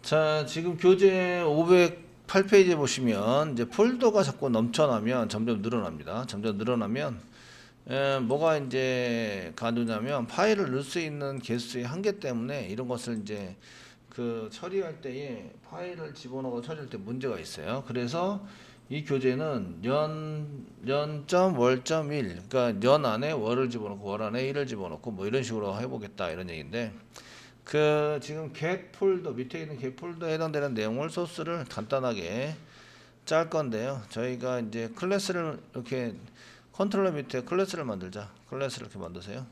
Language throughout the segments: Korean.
자, 지금 교재 508페이지에 보시면 이제 폴더가 자꾸 넘쳐나면 점점 늘어납니다. 점점 늘어나면 뭐가 이제 가능하냐면 파일을 넣을 수 있는 개수의 한계 때문에 이런 것을 이제 그 처리할 때에 파일을 집어넣고 처리할 때 문제가 있어요. 그래서 이 교재는 연점 월점 1, 그러니까 연 안에 월을 집어넣고 월 안에 1을 집어넣고 뭐 이런 식으로 해보겠다 이런 얘기인데, 그 지금 get 폴더 밑에 있는 get 폴더에 해당되는 내용을 소스를 간단하게 짤 건데요. 저희가 이제 클래스를 이렇게 컨트롤러 밑에 클래스를 만들자. 클래스를 이렇게 만드세요.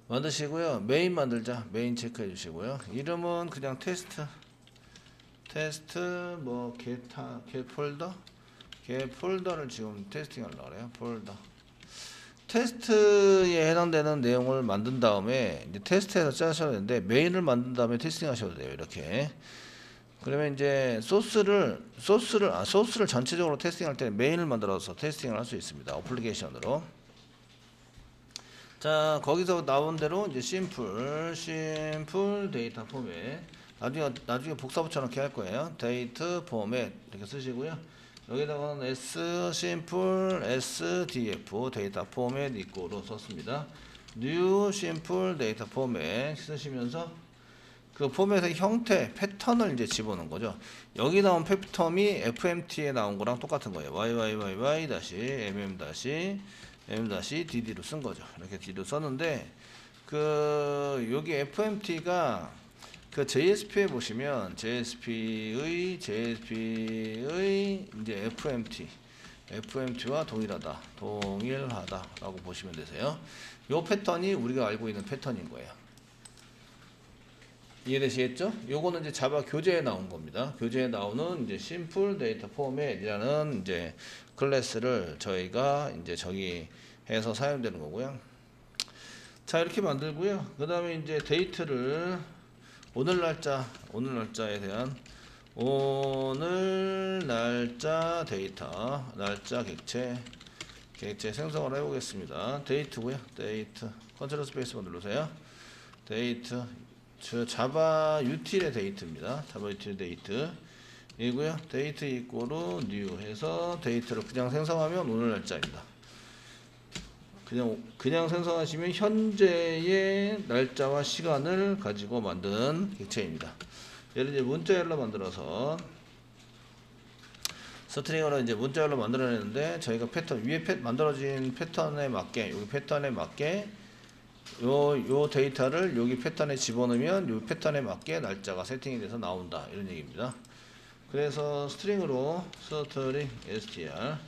만드시고요. 메인 만들자. 메인 체크해 주시고요. 이름은 그냥 테스트 뭐 get 폴더를 지금 테스팅하려고 그래요. 폴더 테스트에 해당되는 내용을 만든 다음에 이제 테스트에서 짜셔야 되는데 메인을 만든 다음에 테스팅 하셔도 돼요. 이렇게. 그러면 이제 소스를 전체적으로 테스팅할 때는 메인을 만들어서 테스팅을 할 수 있습니다. 어플리케이션으로. 자, 거기서 나온 대로 이제 심플 데이터 포맷. 나중에 복사 붙여넣기 할 거예요. 데이터 포맷 이렇게 쓰시고요. 여기다가는 심플 SDF 데이터 포맷 이꼬로 썼습니다. new 심플 데이터 포맷 쓰시면서 그 포맷의 형태, 패턴을 이제 집어넣은 거죠. 여기 나온 패턴이 FMT에 나온 거랑 똑같은 거예요. YYYY-mm-m-dd로 쓴 거죠. 이렇게 D로 썼는데, 그 여기 FMT가 그 JSP에 보시면 JSP의 이제 FMT와 동일하다라고 보시면 되세요. 요 패턴이 우리가 알고 있는 패턴인 거예요. 이해되시겠죠? 요거는 이제 자바 교재에 나온 겁니다. 교재에 나오는 이제 심플 데이터 포맷이라는 이제 클래스를 저희가 이제 저기 해서 사용되는 거고요. 자, 이렇게 만들고요. 그 다음에 이제 데이트를 오늘 날짜에 대한 오늘 날짜 데이터, 날짜 객체 생성을 해보겠습니다. 데이트고요. 데이트 컨트롤 스페이스만 누르세요. 데이트 자바 유틸의 데이트입니다. 자바 유틸 데이트 이고요. 데이트 이꼬로 뉴 해서 데이트를 그냥 생성하면 오늘 날짜입니다. 그냥 생성하시면 현재의 날짜와 시간을 가지고 만든 객체입니다. 얘를 이제 문자열로 만들어서 스트링으로 이제 문자열로 만들어내는데, 저희가 패턴 위에 만들어진 패턴에 맞게, 여기 패턴에 맞게 요 데이터를 여기 패턴에 집어넣으면 요 패턴에 맞게 날짜가 세팅이 돼서 나온다 이런 얘기입니다. 그래서 스트링으로 스트링 str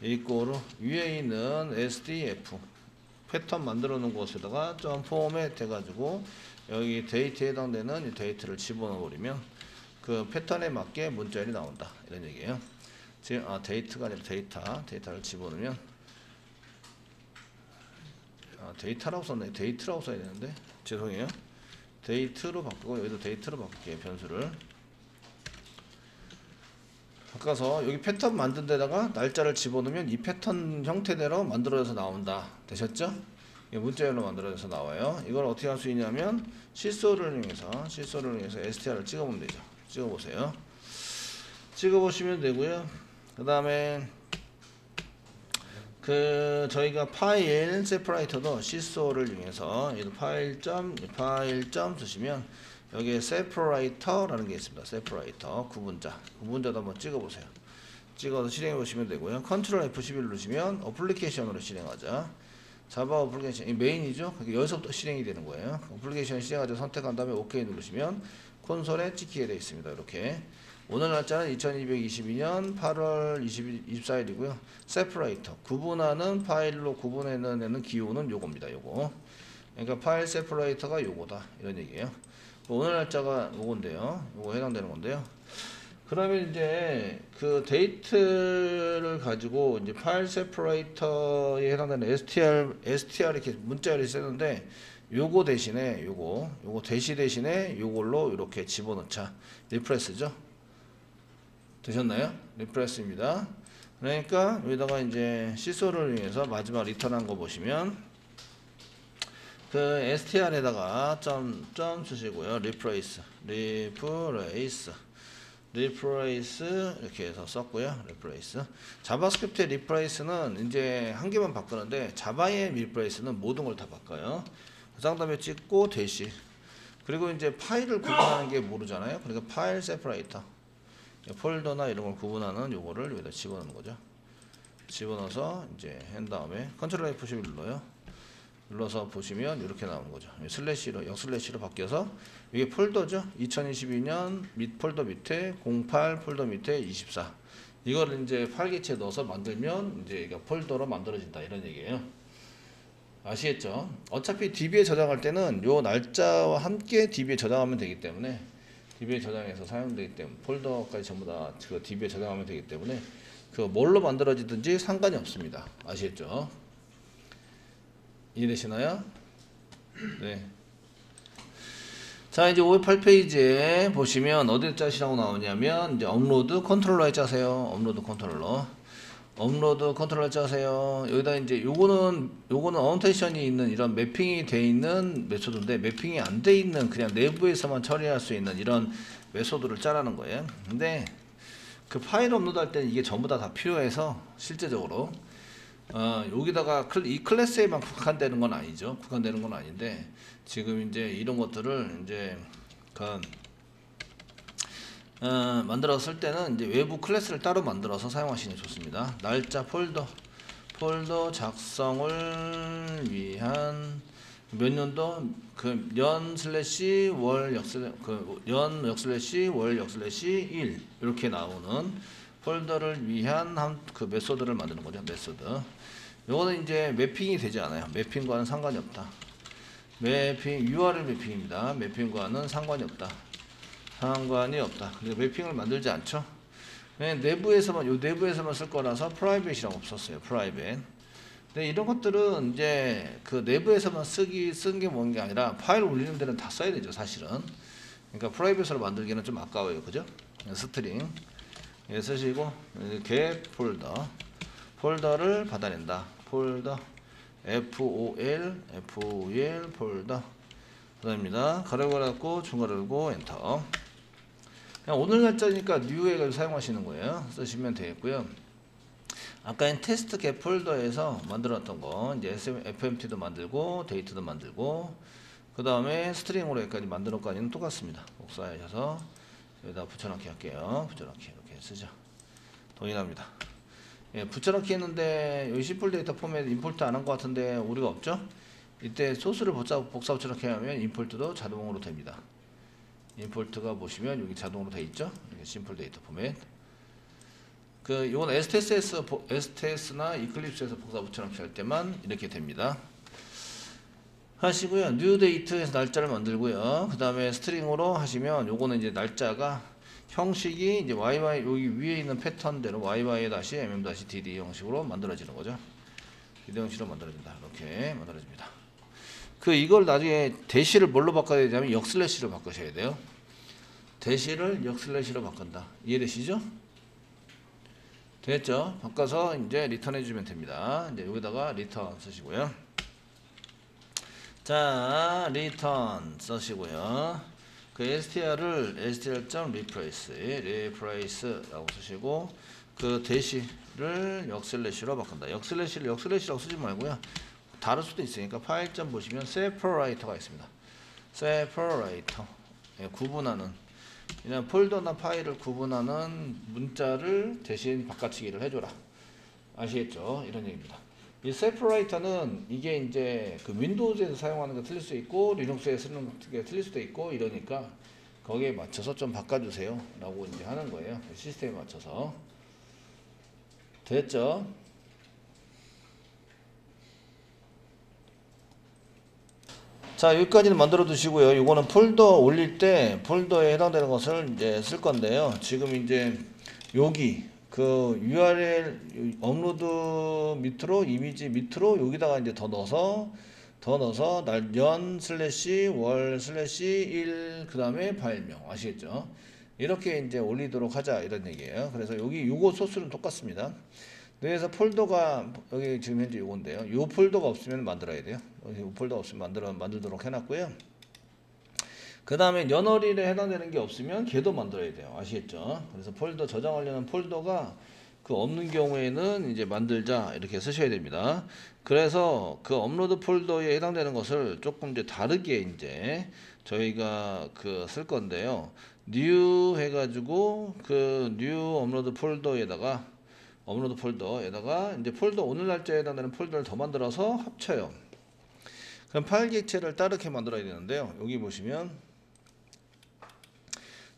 이꼬로 위에 있는 SDF 패턴 만들어 놓은 곳에다가 점 포맷 해가지고 여기 데이트에 해당되는 이 데이트를 집어넣어 버리면 그 패턴에 맞게 문자열이 나온다 이런 얘기예요. 지금 데이트가 아니라 데이터를 집어넣으면 데이터라고 썼네. 데이트라고 써야 되는데 죄송해요. 데이트로 바꾸고 여기도 데이트로 바꿀게요. 변수를 바꿔서 여기 패턴 만든 데다가 날짜를 집어넣으면 이 패턴 형태대로 만들어져서 나온다. 되셨죠? 문자열로 만들어져서 나와요. 이걸 어떻게 할 수 있냐면 시소를 이용해서 str를 찍어보면 되죠. 찍어보세요. 찍어보시면 되고요. 그 다음에 저희가 파일 세퍼레이터도 시소를 이용해서 파일 점 쓰시면 여기에 separator라는 게 있습니다. separator 구분자도 한번 찍어보세요. 찍어서 실행해 보시면 되고요. 컨트롤 F11 누르시면 어플리케이션으로 실행하자. 자바 어플리케이션 이 메인이죠. 여기서부터 실행이 되는 거예요. 어플리케이션 실행하자 선택한 다음에 OK 누르시면 콘솔에 찍히게 되어 있습니다. 이렇게 오늘 날짜는 2222년 8월 24일이고요. separator 구분하는 파일로 구분해내는 기호는 요겁니다. 요거. 그러니까 파일 separator가 요거다 이런 얘기예요. 오늘 날짜가 요건데요. 요거 해당되는 건데요. 그러면 이제 그 데이트를 가지고 이제 파일 separator에 해당되는 str 이렇게 문자열이 쓰는데 요거 대신에 요거 대신에 요걸로 이렇게 집어넣자. 리프레스죠. 되셨나요? 리프레스입니다. 그러니까 여기다가 이제 시소를 이용해서 마지막 리턴한 거 보시면 그 str에다가 점 쓰시고요. replace 이렇게 해서 썼고요. replace. 자바스크립트의 replace는 이제 한 개만 바꾸는데 자바의 replace는 모든 걸 다 바꿔요. 그 다음에 찍고 대시. 그리고 이제 파일을 구분하는 게 모르잖아요. 그러니까 파일 세퍼레이터. 폴더나 이런 걸 구분하는 요거를 여기다 집어넣는 거죠. 집어넣어서 이제 한 다음에 컨트롤 F11 눌러요. 눌러서 보시면 이렇게 나오는 거죠. 슬래시로 역슬래시로 바뀌어서 이게 폴더죠. 2022년 폴더 밑에 08 폴더 밑에 24. 이거를 이제 파일 개체에 넣어서 만들면 이제 이게 폴더로 만들어진다 이런 얘기예요. 아시겠죠? 어차피 DB에 저장할 때는 요 날짜와 함께 DB에 저장하면 되기 때문에 DB에 저장해서 사용되기 때문에 폴더까지 전부 다 그 DB에 저장하면 되기 때문에 그 뭘로 만들어지든지 상관이 없습니다. 아시겠죠? 이해되시나요? 네. 자, 이제 508페이지에 보시면 어디 짜시라고 나오냐면 이제 업로드 컨트롤러에 짜세요. 업로드 컨트롤러 짜세요. 여기다 이제 요거는 어노테이션이 있는 이런 매핑이 돼 있는 메소드인데 매핑이 안 돼 있는 그냥 내부에서만 처리할 수 있는 이런 메소드를 짜라는 거예요. 근데 그 파일 업로드 할 때는 이게 전부 다 필요해서 실제적으로 여기다가 이 클래스에만 국한되는 건 아니죠. 국한되는 건 아닌데 지금 이제 이런 것들을 이제 만들었을 때는 이제 외부 클래스를 따로 만들어서 사용하시는 게 좋습니다. 날짜 폴더 작성을 위한 몇 년도 연/월/월/1 이렇게 나오는 폴더를 위한 그 메소드를 만드는 거죠. 메소드. 요거는 이제 매핑이 되지 않아요. 매핑과는 상관이 없다. URL 매핑입니다. 매핑과는 상관이 없다. 근데 매핑을 만들지 않죠. 그냥 내부에서만 쓸 거라서 프라이빗이라고 없었어요. 프라이빗. 근데 이런 것들은 이제 그 내부에서만 쓴 게 뭔 게 아니라 파일 올리는 데는 다 써야 되죠, 사실은. 그러니까 프라이빗으로 만들기는 좀 아까워요, 그죠? 스트링 쓰시고 get 폴더를 받아낸다. 폴더 FOL 폴더 그다음입니다. 가로 걸고 중괄호 열고 엔터. 그냥 오늘 날짜니까 뉴에 사용하시는 거예요. 쓰시면 되겠고요. 아까 테스트 get 폴더에서 만들었던 거 이제 FMT도 만들고 데이트도 만들고 그 다음에 스트링으로 여기까지 만드는 것까지는 똑같습니다. 복사하셔서 여기다 붙여넣기 할게요. 붙여넣기 이렇게 쓰죠. 동일합니다. 예, 붙여넣기 했는데 여기 심플 데이터 포맷 임포트 안 한 것 같은데 오류가 없죠? 이때 소스를 복사 붙여넣기 하면 임포트도 자동으로 됩니다. 임포트가 보시면 여기 자동으로 돼 있죠? 심플 데이터 포맷. 이건 STS나 이클립스에서 복사 붙여넣기 할 때만 이렇게 됩니다. 하시고요. new date에서 날짜를 만들고요. 그 다음에 스트링으로 하시면 요거는 이제 날짜가 형식이 이제 YY 여기 위에 있는 패턴대로 YY-mm-dd 형식으로 만들어지는 거죠. dd 형식으로 만들어진다. 이렇게 만들어집니다. 이걸 나중에 대시를 뭘로 바꿔야 되냐면 역슬래시로 바꾸셔야 돼요. 대시를 역슬래시로 바꾼다. 이해되시죠? 됐죠? 바꿔서 이제 리턴 해주면 됩니다. 이제 여기다가 리턴 쓰시고요. 자, 리턴 쓰시고요. str을 str.replace라고 쓰시고 대시를 역슬래시로 바꾼다. 역슬래시라고 쓰지 말고요. 다를 수도 있으니까 파일점 보시면 separator가 있습니다. separator 구분하는 그냥 폴더나 파일을 구분하는 문자를 대신 바꿔치기를 해줘라. 아시겠죠? 이런 얘기입니다. 이 separator는 이게 이제 윈도우즈에서 사용하는 게 틀릴 수 있고 리눅스에 쓰는 게 틀릴 수도 있고 이러니까 거기에 맞춰서 좀 바꿔주세요 라고 이제 하는 거예요. 시스템에 맞춰서. 됐죠? 자, 여기까지는 만들어 두시고요. 이거는 폴더 올릴 때 폴더에 해당되는 것을 이제 쓸 건데요. 지금 이제 여기 URL 업로드 밑으로 이미지 밑으로 여기다가 이제 더 넣어서 연/월/1 그 다음에 파일명 아시겠죠? 이렇게 이제 올리도록 하자 이런 얘기예요. 그래서 여기 요거 소스는 똑같습니다. 그래서 폴더가 여기 지금 현재 요건데요. 요 폴더가 없으면 만들어야 돼요. 여기 요 폴더가 없으면 만들도록 해놨고요. 그 다음에 연어리에 해당되는 게 없으면 걔도 만들어야 돼요. 아시겠죠? 그래서 폴더 저장하려는 폴더가 그 없는 경우에는 이제 만들자 이렇게 쓰셔야 됩니다. 그래서 그 업로드 폴더에 해당되는 것을 조금 이제 다르게 이제 저희가 그 쓸 건데요. new 해가지고 그 new 업로드 폴더에다가 이제 폴더 오늘 날짜에 해당되는 폴더를 더 만들어서 합쳐요. 그럼 파일 객체를 따르게 만들어야 되는데요. 여기 보시면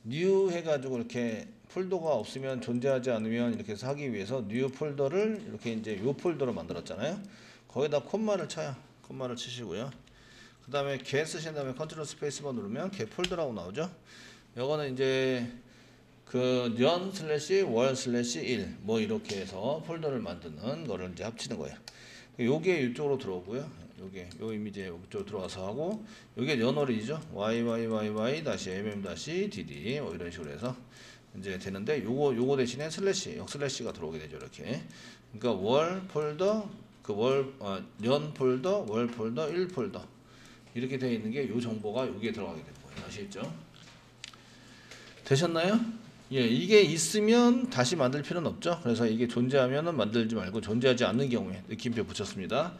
new 해가지고 이렇게 폴더가 없으면 존재하지 않으면 이렇게 해서 하기 위해서 new 폴더를 이렇게 이제 요 폴더로 만들었잖아요. 거기다 콤마를 쳐요. 콤마를 치시고요. 그 다음에 get 쓰신 다음에 컨트롤 스페이스바 누르면 get 폴더라고 나오죠. 요거는 이제 그 년 슬래시 월 슬래시 일 뭐 이렇게 해서 폴더를 만드는 거를 이제 합치는 거예요. 요게 이쪽으로 들어오고요. 요 이미지에 이쪽으로 들어와서 하고 요게 연월이죠. yyyy-mm-dd 뭐 이런 식으로 해서 이제 되는데 요거 대신에 슬래시 역슬래시가 들어오게 되죠. 이렇게. 그러니까 월 폴더 년 폴더 월 폴더 일 폴더 이렇게 되어 있는 게 요 정보가 여기에 들어가게 되는 거예요. 아시겠죠? 되셨나요? 예, 이게 있으면 다시 만들 필요는 없죠. 그래서 이게 존재하면은 만들지 말고 존재하지 않는 경우에 느낌표 붙였습니다.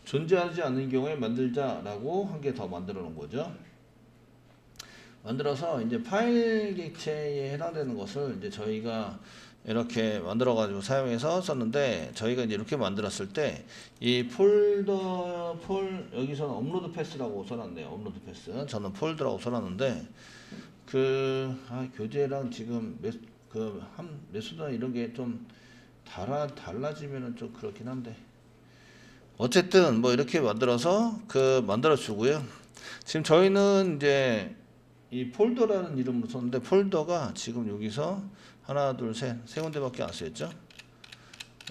존재하지 않는 경우에 만들자라고 한 개 더 만들어 놓은 거죠. 만들어서 이제 파일 객체에 해당되는 것을 이제 저희가 이렇게 만들어 가지고 사용해서 썼는데 저희가 이제 이렇게 만들었을 때 이 여기서는 업로드 패스라고 써놨네요. 업로드 패스. 저는 폴더라고 써놨는데 교재랑 지금 매수나 이런 게 좀 달라지면은 좀 그렇긴 한데 어쨌든 뭐 이렇게 만들어서 만들어 주고요. 지금 저희는 이제 이 폴더라는 이름으로 썼는데 폴더가 지금 여기서 하나 둘 세 군데밖에 안 쓰였죠.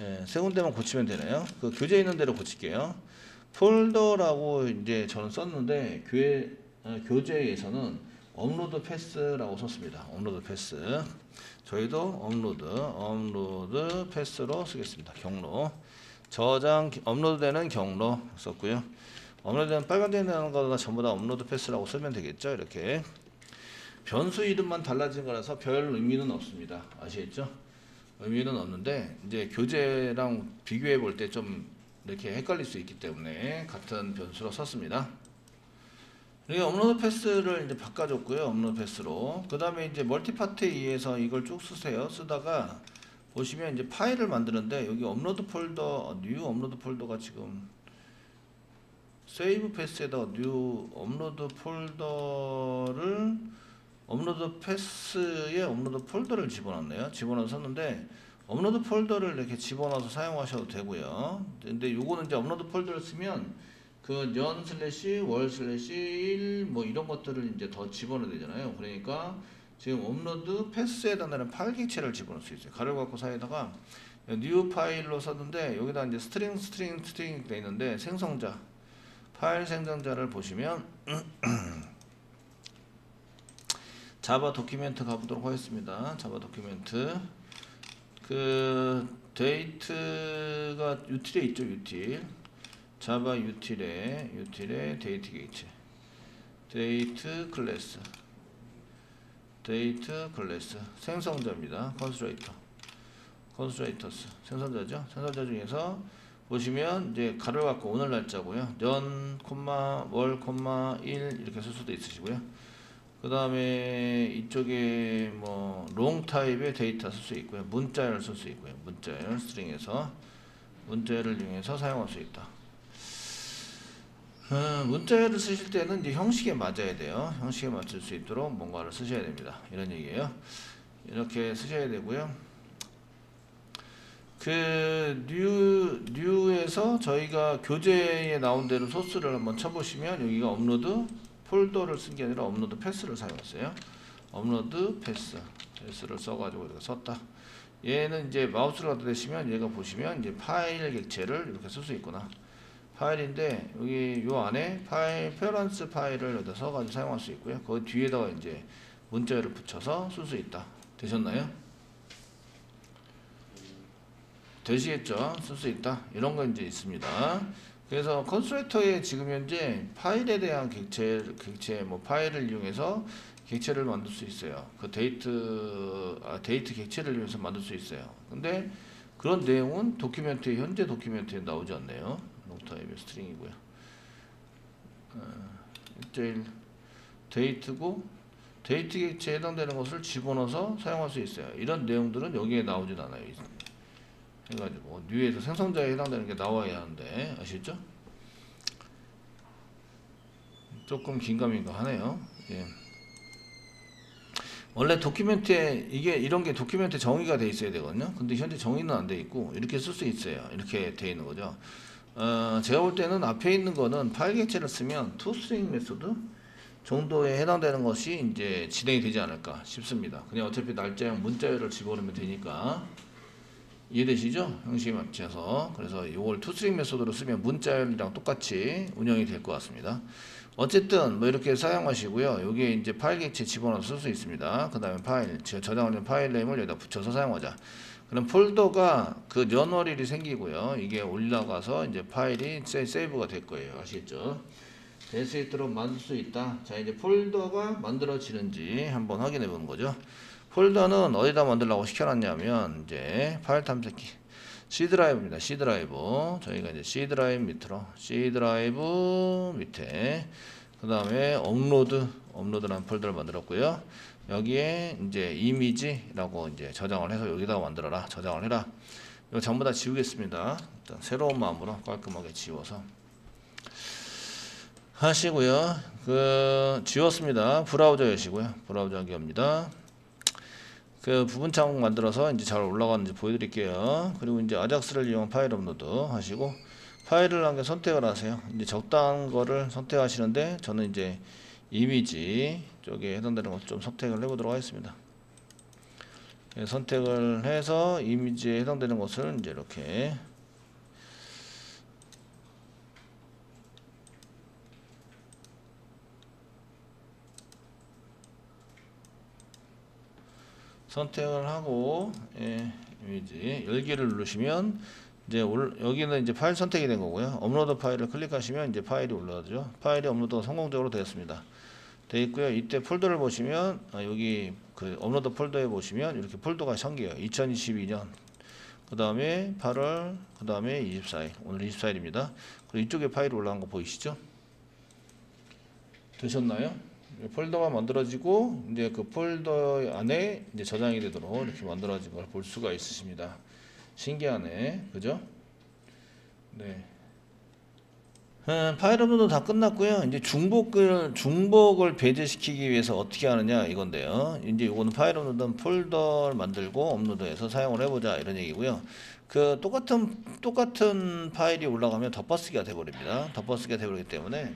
예, 세 군데만 고치면 되네요. 그 교재에 있는 대로 고칠게요. 폴더라고 이제 저는 썼는데 교재에서는 업로드 패스라고 썼습니다. 업로드 패스. 저희도 업로드 패스로 쓰겠습니다. 경로. 업로드되는 경로 썼고요. 업로드되는 빨간색이라는 거가 전부 다 업로드 패스라고 쓰면 되겠죠. 이렇게. 변수 이름만 달라진 거라서 별 의미는 없습니다. 아시겠죠? 의미는 없는데 이제 교재랑 비교해 볼 때 좀 이렇게 헷갈릴 수 있기 때문에 같은 변수로 썼습니다. 그리고 업로드 패스를 이제 바꿔줬고요. 업로드 패스로. 그 다음에 이제 멀티파트에 의해서 이걸 쭉 쓰세요. 쓰다가 보시면 이제 파일을 만드는데 여기 업로드 폴더, 뉴 업로드 폴더가 지금 세이브 패스에다가 뉴 업로드 폴더를 업로드 패스에 업로드 폴더를 집어넣네요. 집어넣어서 썼는데 업로드 폴더를 이렇게 집어넣어서 사용하셔도 되고요. 근데 요거는 이제 업로드 폴더를 쓰면 그 년 슬래시 월 슬래시 일 뭐 이런 것들을 이제 더 집어넣어야 되잖아요. 그러니까 지금 업로드 패스에 해당하는 파일 객체를 집어넣을 수 있어요. 가로 갖고 사이에다가 뉴 파일로 썼는데 여기다 이제 스트링 돼 있는데 생성자 파일 생성자를 보시면 자바 도큐멘트 가보도록 하겠습니다. 자바 도큐멘트 데이트가 유틸에 있죠. 유틸 자바 유틸에 데이트 객체 데이트 클래스 생성자입니다. 컨스트레이터스 생성자죠. 생성자 중에서 보시면 이제 가로 갖고 오늘 날짜고요. 년, 월, 일 이렇게 쓸 수도 있으시고요. 그 다음에 이쪽에 뭐 롱 타입의 데이터 쓸 수 있고요. 문자열 쓸 수 있고요. 문자열 스트링에서 문자열을 이용해서 사용할 수 있다. 문자열을 쓰실 때는 이제 형식에 맞아야 돼요. 형식에 맞출 수 있도록 뭔가를 쓰셔야 됩니다. 이런 얘기예요. 이렇게 쓰셔야 되고요. 뉴에서 저희가 교재에 나온 대로 소스를 한번 쳐보시면 여기가 업로드 폴더를 쓴 게 아니라 업로드 패스를 사용했어요. 업로드 패스를 써가지고 이렇게 썼다. 얘는 이제 마우스를 갖다 대시면 얘가 보시면 이제 파일 객체를 이렇게 쓸 수 있구나. 파일인데 여기 요 안에 페어런스 파일을 여기다 써가지고 사용할 수 있고요. 그 뒤에다가 이제 문자열을 붙여서 쓸 수 있다. 되셨나요? 되시겠죠? 쓸 수 있다. 이런 거 이제 있습니다. 그래서 컨스트레이터에 지금 현재 파일에 대한 객체 뭐 파일을 이용해서 객체를 만들 수 있어요. 그 데이트 객체를 이용해서 만들 수 있어요. 근데 그런 내용은 도큐멘트에 현재 도큐멘트에 나오지 않네요. 롱타임의 스트링이고요. 1대1 데이트고 데이트 객체에 해당되는 것을 집어넣어서 사용할 수 있어요. 이런 내용들은 여기에 나오진 않아요. 해가지고 뉴에서 생성자에 해당되는 게 나와야 하는데 아시죠? 조금 긴가민가 하네요. 예. 원래 도큐멘트에 이런 게 도큐멘트 정의가 돼 있어야 되거든요. 근데 현재 정의는 안 돼 있고 이렇게 쓸 수 있어요. 이렇게 돼 있는 거죠. 제가 볼 때는 앞에 있는 거는 파일 객체를 쓰면 toString 메소드 정도에 해당되는 것이 이제 진행이 되지 않을까 싶습니다. 그냥 어차피 날짜형 문자열을 집어넣으면 되니까. 이해되시죠? 형식에 맞춰서. 그래서 이걸 toString 메소드로 쓰면 문자열이랑 똑같이 운영이 될 것 같습니다. 어쨌든 뭐 이렇게 사용하시고요. 여기에 이제 파일 객체 집어넣어서 쓸 수 있습니다. 그 다음에 저장을 한 파일 네임을 여기다 붙여서 사용하자. 그럼 폴더가 그 연월일이 생기고요. 이게 올라가서 이제 파일이 세이브가 될 거예요. 아시겠죠? 될 수 있도록 만들 수 있다. 자, 이제 폴더가 만들어지는지 한번 확인해 보는 거죠. 폴더는 어디다 만들라고 시켜놨냐면 이제 파일 탐색기 C 드라이브입니다. C 드라이브. 저희가 이제 C 드라이브 밑에 그 다음에 업로드라는 폴더를 만들었고요. 여기에 이제 이미지라고 이제 저장을 해서 여기다가 만들어라. 저장을 해라. 이거 전부 다 지우겠습니다. 일단 새로운 마음으로 깔끔하게 지워서 하시고요. 지웠습니다. 브라우저 여시고요. 브라우저 하기입니다. 그 부분 창 만들어서 이제 잘 올라가는지 보여드릴게요. 그리고 이제 아작스를 이용한 파일 업로드 하시고 파일을 한 개 선택을 하세요. 이제 적당한 거를 선택하시는데 저는 이제 이미지 쪽에 해당되는 것 좀 선택을 해보도록 하겠습니다. 선택을 해서 이미지에 해당되는 것을 이제 이렇게 선택을 하고 이미지 열기를 누르시면 이제 여기는 이제 파일 선택이 된 거고요. 업로드 파일을 클릭하시면 이제 파일이 올라오죠. 파일이 업로드가 성공적으로 되었습니다. 되어 있고요. 이때 폴더를 보시면 여기 그 업로드 폴더에 보시면 이렇게 폴더가 생겨요. 2022년 그 다음에 8월 그 다음에 24일 오늘 24일입니다. 그리고 이쪽에 파일이 올라간 거 보이시죠? 되셨나요? 폴더가 만들어지고 이제 그 폴더 안에 이제 저장이 되도록 이렇게 만들어진 걸 볼 수가 있으십니다. 신기하네, 그죠? 네. 파일 업로드 다 끝났고요. 이제 중복을 배제시키기 위해서 어떻게 하느냐 이건데요. 이제 이거는 파일 업로드는 폴더를 만들고 업로드해서 사용을 해보자 이런 얘기고요. 그 똑같은 파일이 올라가면 덮어쓰기가 돼버립니다. 덮어쓰기가 돼버리기 때문에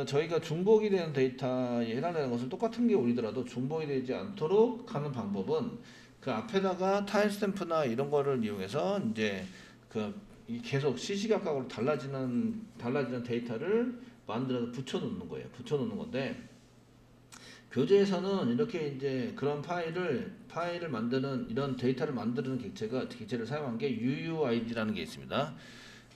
저희가 중복이 되는 데이터에 해당되는 것을 똑같은 게 올리더라도 중복이 되지 않도록 하는 방법은 그 앞에다가 타임 스탬프나 이런 거를 이용해서 이제 계속 시시각각으로 달라지는 데이터를 만들어서 붙여놓는 거예요. 붙여놓는 건데 교재에서는 이렇게 이제 그런 파일을 만드는 이런 데이터를 만드는 객체를 사용한 게 UUID라는 게 있습니다.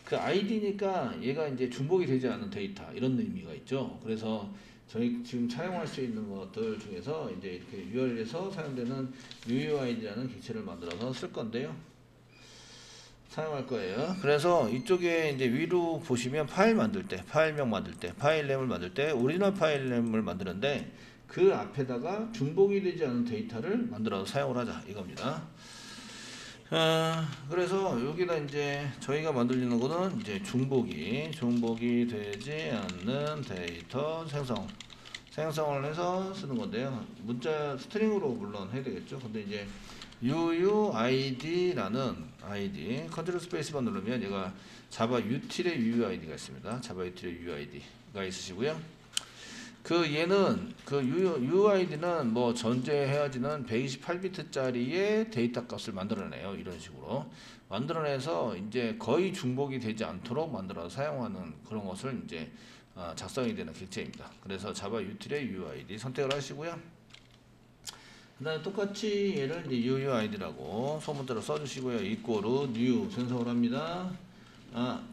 그 ID니까 얘가 이제 중복이 되지 않은 데이터 이런 의미가 있죠. 그래서 저희 지금 사용할 수 있는 것들 중에서 이제 이렇게 URL에서 사용되는 UUID라는 객체를 만들어서 쓸 건데요. 사용할 거예요. 그래서 이쪽에 이제 위로 보시면 파일명 만들 때, 파일nem을 만들 때 오리지널 파일nem을 만드는데 그 앞에다가 중복이 되지 않은 데이터를 만들어서 사용을 하자 이겁니다. 그래서 여기다 이제 저희가 만들리는 거는 이제 중복이 되지 않는 데이터 생성을 해서 쓰는 건데요. 문자 스트링으로 물론 해야 되겠죠. 근데 이제 UUID라는 컨트롤 스페이스만 누르면 얘가 자바 util의 UUID가 있습니다. 자바 util의 UUID가 있으시고요. 얘는 UUID는 뭐 전제 해야지는 128비트짜리의 데이터 값을 만들어내요. 이런 식으로 만들어내서 이제 거의 중복이 되지 않도록 만들어서 사용하는 그런 것을 이제 작성이 되는 객체입니다. 그래서 자바 util의 UUID 선택을 하시고요. 그 다음에 똑같이 얘를 이제 UUID라고 소문자로 써주시고요. equal new 생성을 합니다.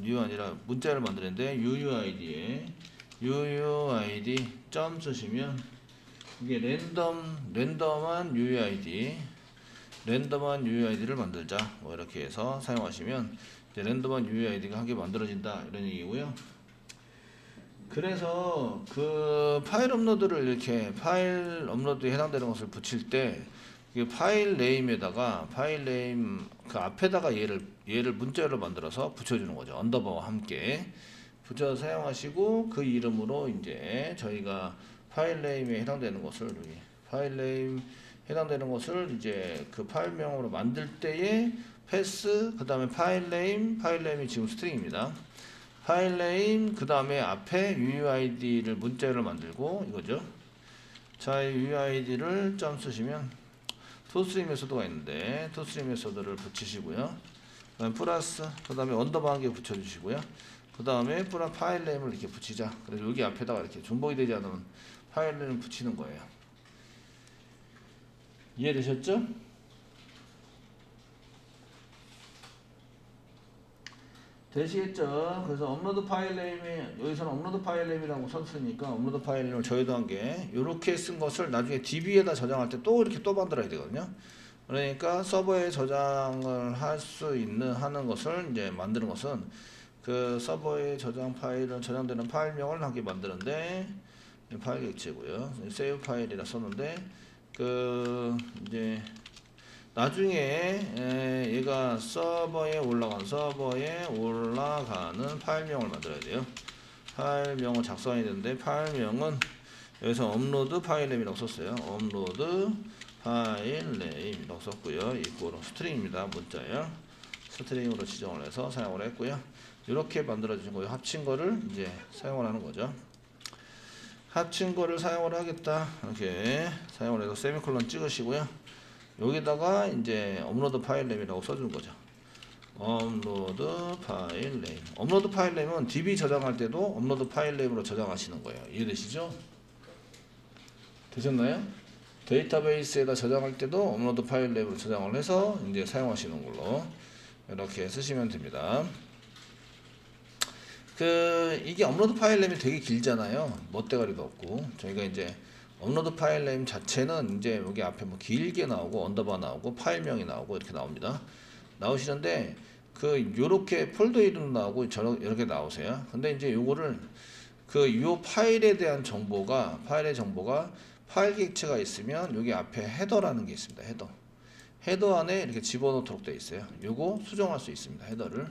new 아니라 문자를 만드는데 UUID에 UUID 점 쓰시면 이게 랜덤한 UUID를 만들자. 뭐 이렇게 해서 사용하시면 이제 랜덤한 UUID가 한 개 만들어진다. 이런 얘기고요. 그래서 그 파일 업로드를 이렇게 파일 업로드에 해당되는 것을 붙일 때 파일 네임에다가 파일 네임 그 앞에다가 얘를 문자열로 만들어서 붙여주는 거죠. 언더바와 함께 붙여서 사용하시고 그 이름으로 이제 저희가 파일 네임에 해당되는 것을 파일 네임 해당되는 것을 이제 그 파일명으로 만들 때에 패스 그 다음에 파일 네임이 지금 스트링입니다. 파일 네임 그 다음에 앞에 UUID를 문자열을 만들고 이거죠. 자, UUID를 점 쓰시면 토스트링 메소드가 있는데 토스트링 메소드를 붙이시고요. 그 다음에 플러스 그 다음에 언더바 한 개 붙여주시고요. 그 다음에 파일 네임을 이렇게 붙이자. 그래서 여기 앞에다가 이렇게 중복이 되지 않은 파일 네임을 붙이는 거예요. 이해되셨죠? 되시겠죠? 그래서 업로드 파일 네임에 여기서는 업로드 파일 네임이라고 썼으니까 업로드 파일 네임을 저희도 게 이렇게 쓴 것을 나중에 DB에다 저장할 때 또 이렇게 또 만들어야 되거든요. 그러니까 서버에 저장을 할 수 있는 하는 것을 이제 만드는 것은 그 서버에 저장되는 파일명을 하게 만드는데 파일 객체고요. 세이브 파일이라 썼는데 그 이제 나중에 얘가 서버에 올라가는 파일명을 만들어야 돼요. 파일명을 작성해야 되는데 파일명은 여기서 업로드 파일 네임이라고 썼어요. 업로드 파일 네임이라고 썼고요. 이거로 스트링입니다. 문자예요. 스트링으로 지정을 해서 사용을 했고요. 이렇게 만들어 주신 거예요. 합친 거를 이제 사용을 하는 거죠. 합친 거를 사용을 하겠다. 이렇게 사용을 해서 세미콜론 찍으시고요. 여기다가 이제 업로드 파일 네임이라고 써주는 거죠. 업로드 파일 네임. 업로드 파일 네임은 DB 저장할 때도 업로드 파일 네임으로 저장하시는 거예요. 이해되시죠? 되셨나요? 데이터베이스에다 저장할 때도 업로드 파일 네임으로 저장을 해서 이제 사용하시는 걸로 이렇게 쓰시면 됩니다. 이게 업로드 파일 네임이 되게 길잖아요. 멋대가리도 없고. 저희가 이제 업로드 파일 네임 자체는 이제 여기 앞에 뭐 길게 나오고 언더바 나오고 파일명이 나오고 이렇게 나옵니다. 나오시는데 요렇게 폴더 이름 나오고 이렇게 나오세요. 근데 이제 요거를 요 파일에 대한 정보가 파일 객체가 있으면 여기 앞에 헤더라는 게 있습니다. 헤더 안에 이렇게 집어넣도록 되어 있어요. 요거 수정할 수 있습니다. 헤더를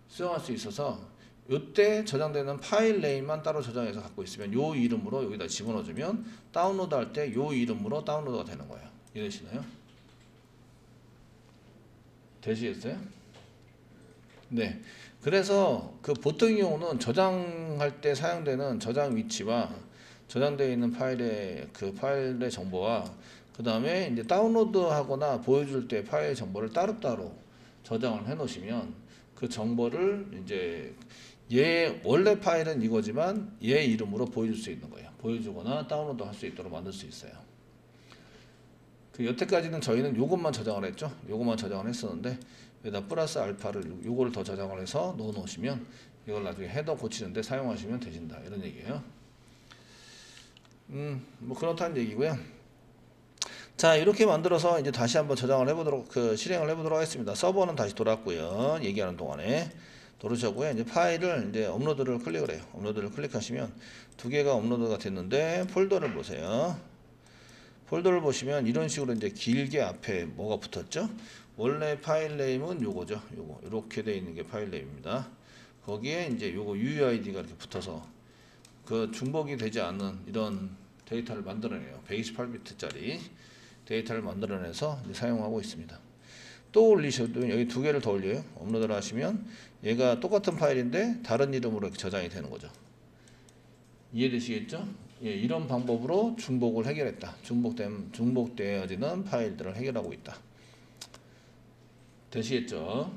수정할 수 있어서 요때 저장되는 파일 네임만 따로 저장해서 갖고 있으면 요 이름으로 여기다 집어넣어주면 다운로드 할 때 요 이름으로 다운로드가 되는 거예요. 이해되시나요? 되시겠어요? 네. 그래서 보통 경우는 저장할 때 사용되는 저장 위치와 저장되어 있는 파일의 파일의 정보와 그 다음에 이제 다운로드 하거나 보여줄 때 파일 정보를 따로따로 저장을 해 놓으시면 그 정보를 이제 원래 파일은 이거지만 얘 이름으로 보여줄 수 있는 거예요. 보여주거나 다운로드 할 수 있도록 만들 수 있어요. 여태까지는 저희는 요것만 저장을 했죠. 요것만 저장을 했었는데 여기다 플러스 알파를 요거를 더 저장을 해서 넣어 놓으시면 이걸 나중에 헤더 고치는데 사용하시면 되신다. 이런 얘기예요. 뭐 그렇다는 얘기고요. 자, 이렇게 만들어서 이제 다시 한번 저장을 해보도록 실행을 해보도록 하겠습니다. 서버는 다시 돌았고요. 얘기하는 동안에 누르셨고요. 이제 파일을 이제 업로드를 클릭을 해요. 업로드를 클릭하시면 두 개가 업로드가 됐는데 폴더를 보세요. 폴더를 보시면 이런 식으로 이제 길게 앞에 뭐가 붙었죠? 원래 파일 네임은 요거죠. 요거 이렇게 돼 있는 게 파일 네임입니다. 거기에 이제 요거 UUID가 이렇게 붙어서 중복이 되지 않는 이런 데이터를 만들어내요. 128비트짜리 데이터를 만들어내서 이제 사용하고 있습니다. 또 올리셔도 여기 두 개를 더 올려요. 업로드를 하시면 얘가 똑같은 파일인데 다른 이름으로 이렇게 저장이 되는 거죠. 이해되시겠죠? 예, 이런 방법으로 중복을 해결했다. 중복되어지는 파일들을 해결하고 있다. 되시겠죠?